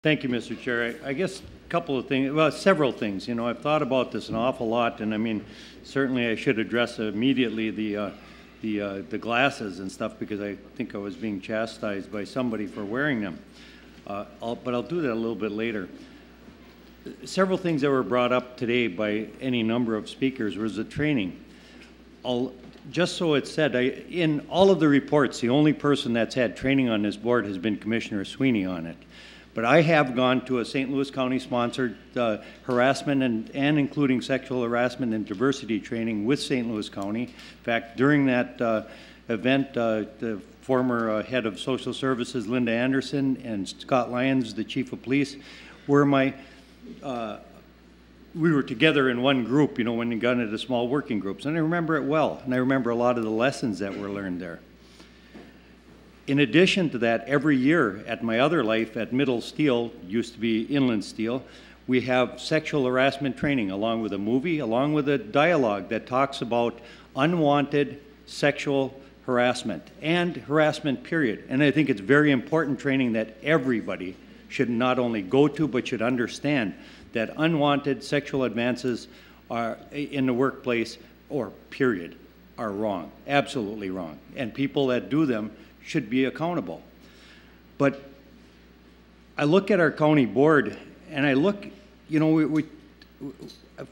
Thank you, Mr. Chair. I guess a couple of things, well, several things. You know, I've thought about this an awful lot, and I mean, certainly I should address immediately the glasses and stuff, because I think I was being chastised by somebody for wearing them. But I'll do that a little bit later. Several things that were brought up today by any number of speakers was the training. Just so it's said, in all of the reports, the only person that's had training on this board has been Commissioner Sweeney on it. But I have gone to a St. Louis County-sponsored harassment and including sexual harassment and diversity training with St. Louis County. In fact, during that event, the former head of social services, Linda Anderson, and Scott Lyons, the chief of police, were we were together in one group, you know, when we got into small working groups. And I remember it well, and I remember a lot of the lessons that were learned there. In addition to that, every year at my other life at Middle Steel, used to be Inland Steel, we have sexual harassment training along with a movie, along with a dialogue that talks about unwanted sexual harassment and harassment period. And I think it's very important training that everybody should not only go to, but should understand that unwanted sexual advances are in the workplace or period are wrong, absolutely wrong. And people that do them should be accountable. But I look at our county board and I look, you know,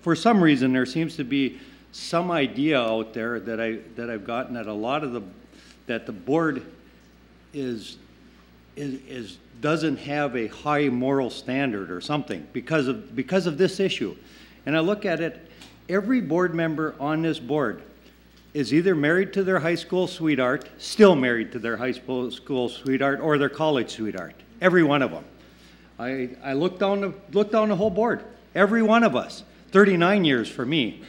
for some reason there seems to be some idea out there that I've gotten that a lot of that the board doesn't have a high moral standard or something because of this issue. And I look at it, every board member on this board is either married to their high school sweetheart, still married to their high school sweetheart, or their college sweetheart. Every one of them. I looked down the whole board. Every one of us. 39 years for me.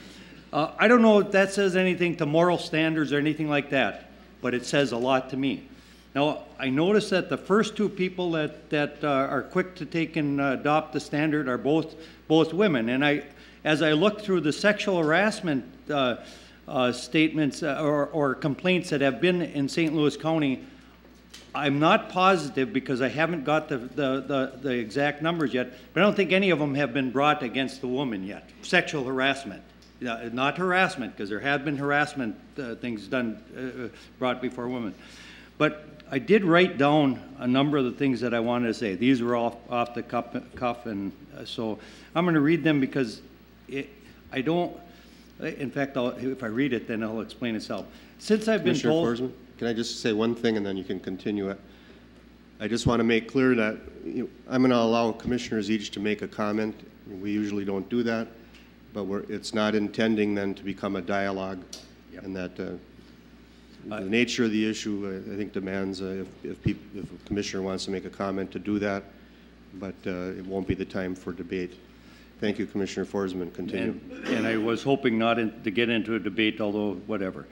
I don't know if that says anything to moral standards or anything like that, but it says a lot to me. Now, I noticed that the first two people that are quick to take and adopt the standard are both women. And as I look through the sexual harassment statements or complaints that have been in St. Louis County, I'm not positive because I haven't got the exact numbers yet, but I don't think any of them have been brought against the woman yet. Sexual harassment, not harassment, because there have been harassment things done brought before women. But I did write down a number of the things that I wanted to say. These were off the cuff, and so I'm going to read them because I don't. In fact, if I read it, then it'll explain itself. Since I've been told... Commissioner Forsman, can I just say one thing and then you can continue it? I just want to make clear that I'm going to allow commissioners each to make a comment. We usually don't do that, but it's not intending then to become a dialogue. Yep. And that the nature of the issue, I think, demands if a commissioner wants to make a comment to do that, but it won't be the time for debate. Thank you, Commissioner Forsman. Continue. And I was hoping not to get into a debate, although whatever.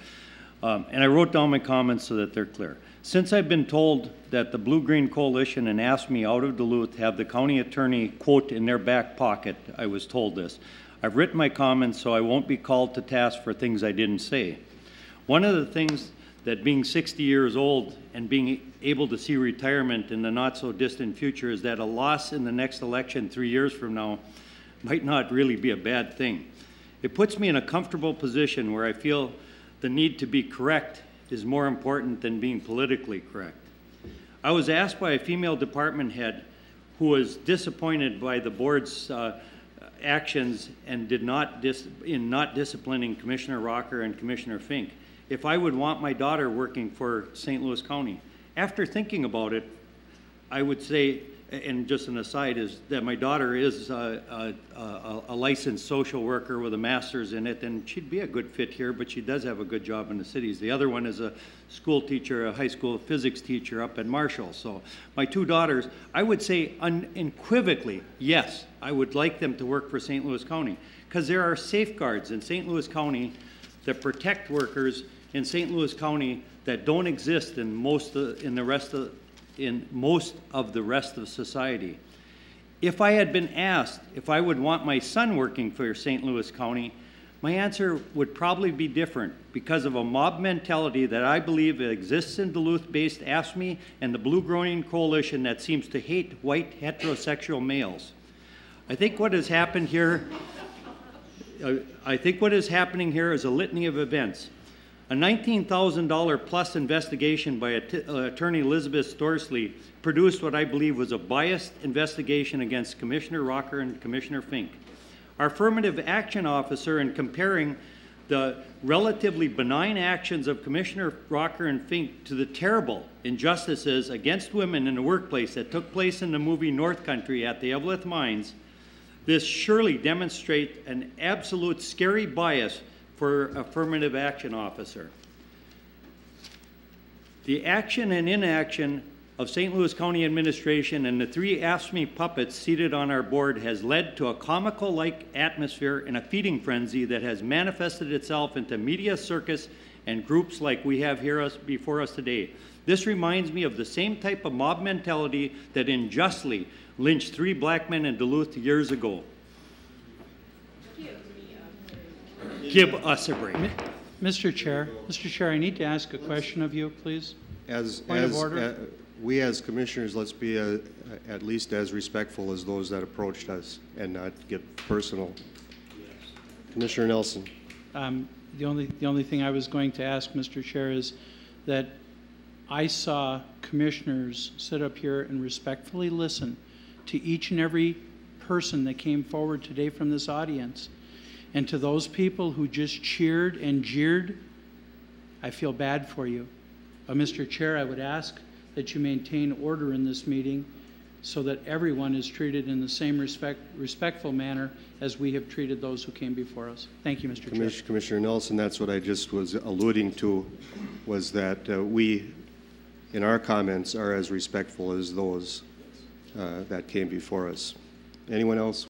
And I wrote down my comments so that they're clear. Since I've been told that the Green Coalition and Afscme out of Duluth have the county attorney, quote, in their back pocket, I was told this. I've written my comments so I won't be called to task for things I didn't say. One of the things that being 60 years old and being able to see retirement in the not so distant future is that a loss in the next election 3 years from now might not really be a bad thing. It puts me in a comfortable position where I feel the need to be correct is more important than being politically correct. I was asked by a female department head who was disappointed by the board's actions and not disciplining Commissioner Rocker and Commissioner Fink if I would want my daughter working for St. Louis County. After thinking about it, I would say, and just an aside, is that my daughter is a licensed social worker with a master's in it, and she'd be a good fit here, but she does have a good job in the cities. The other one is a school teacher, a high school physics teacher up at Marshall. So my two daughters, I would say unequivocally, yes, I would like them to work for St. Louis County, because there are safeguards in St. Louis County that protect workers in St. Louis County that don't exist in most of the rest of society. If I had been asked if I would want my son working for St. Louis County, my answer would probably be different because of a mob mentality that I believe exists in Duluth-based AFSCME and the Blue Green Coalition that seems to hate white heterosexual males. I think what has happened here is a litany of events. A $19,000 plus investigation by Attorney Elizabeth Storsley produced what I believe was a biased investigation against Commissioner Rocker and Commissioner Fink. Our affirmative action officer, in comparing the relatively benign actions of Commissioner Rocker and Fink to the terrible injustices against women in the workplace that took place in the movie North Country at the Eveleth Mines, this surely demonstrates an absolute scary bias for affirmative action officer. The action and inaction of St. Louis County administration and the three AFSCME puppets seated on our board has led to a comical-like atmosphere and a feeding frenzy that has manifested itself into media circus and groups like we have here before us today. This reminds me of the same type of mob mentality that unjustly lynched 3 black men in Duluth years ago. Give us a break. Mr. Chair, I need to ask a question of you, please. Point of order. We as commissioners, let's be at least as respectful as those that approached us and not get personal. Yes. Commissioner Nelson. The only thing I was going to ask, Mr. Chair, is that I saw commissioners sit up here and respectfully listen to each and every person that came forward today from this audience. And to those people who just cheered and jeered, I feel bad for you. Mr. Chair, I would ask that you maintain order in this meeting so that everyone is treated in the same respectful manner as we have treated those who came before us. Thank you, Mr. Chair. Commissioner Nelson, that's what I just was alluding to, was that we, in our comments, are as respectful as those that came before us. Anyone else?